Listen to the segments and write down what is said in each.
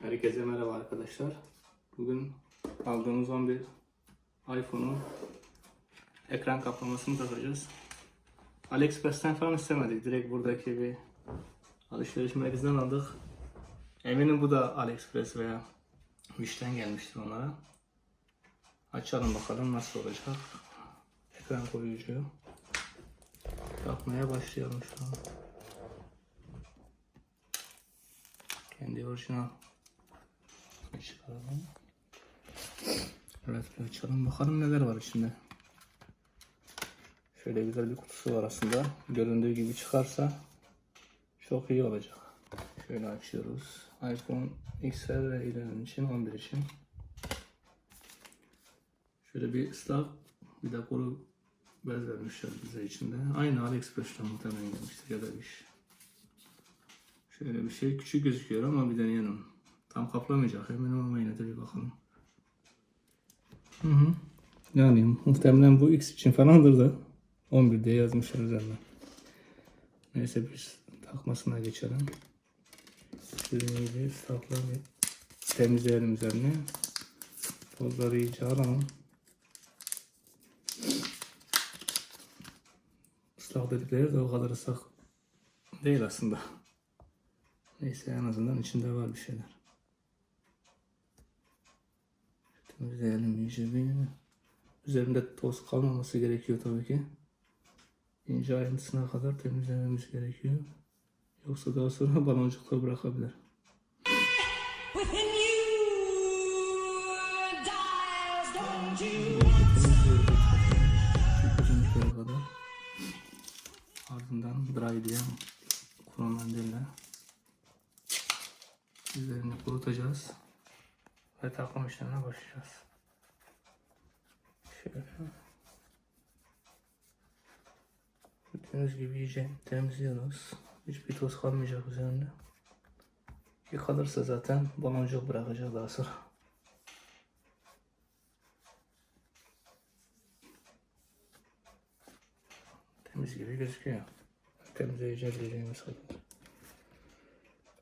Herkese merhaba arkadaşlar. Bugün aldığımız 11 iPhone'un ekran kaplamasını takacağız. AliExpress'ten falan istemedik. Direkt buradaki bir alışveriş merkezinden aldık. Eminim bu da AliExpress veya Wish'ten gelmiştir onlara. Açalım bakalım nasıl olacak. Ekran koruyucu. Takmaya başlayalım şu an. Kendi orijinal. Çıkaralım. Evet, açalım bakalım neler var içinde. Şöyle güzel bir kutusu var aslında. Göründüğü gibi çıkarsa çok iyi olacak. Şöyle açıyoruz. iPhone XR ve ilerinin için 11 için. Şöyle bir ıslak bir de kuru bez vermişler bize içinde. Aynı AliExpress'ten muhtemelen gelmiştir ya da bir şey. Şöyle bir şey küçük gözüküyor ama bir deneyelim. Tam kaplamayacak emin olma, yine de bir bakalım. Yani muhtemelen bu X için falandır da 11 diye yazmışlar üzerine. Neyse biz takmasına geçelim. Şöyle ıslakla bir temizleyelim üzerine. Tozları iyice alalım. Islak dedikleri de o kadar ıslak değil aslında. Neyse en azından içinde var bir şeyler. Temizleyelim iyice bir. Üzerinde toz kalmaması gerekiyor tabii ki. İnce ayrıntısına kadar temizlememiz gerekiyor. Yoksa daha sonra baloncuklar bırakabilir. Kadar. Ardından dry diye kuru mendille üzerini kurutacağız ve takım işlemine başlayacağız. Şöyle gördüğünüz gibi iyice temizliyoruz. Hiçbir toz kalmayacak üzerinde. Yıkanırsa zaten baloncuk bırakacak daha sonra. Temiz gibi gözüküyor. Temizleyebileceğimiz kadar.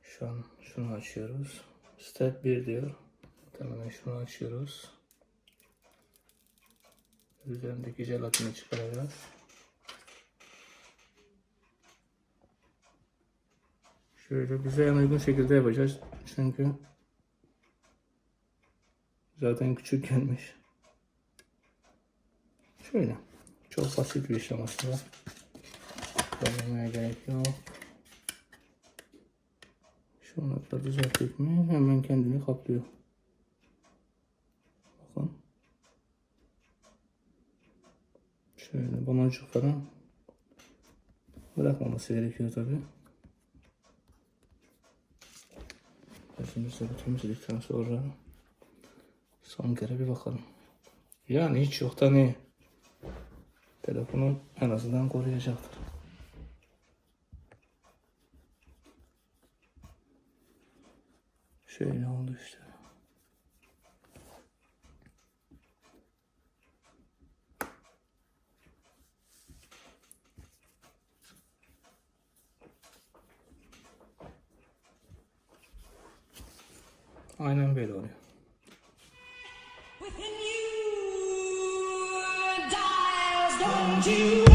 Şu an şunu açıyoruz. Step 1 diyor. Hemen şunu açıyoruz. Üzerindeki jelatini çıkaracağız. Şöyle bize en uygun şekilde yapacağız. Çünkü zaten küçük gelmiş. Şöyle. Çok basit bir işlem aslında. Kullanmaya gerek yok. Şunu da düzelttik mi hemen kendini kaplıyor. Bakın. Şöyle baloncuk falan bırakmaması gerekiyor tabi. Bezimizi de temizledikten sonra son kere bir bakalım. Yani hiç yoktan iyi. Telefonu en azından koruyacaktır. Şöyle oldu işte. Aynen böyle oluyor. Within you dies, don't you?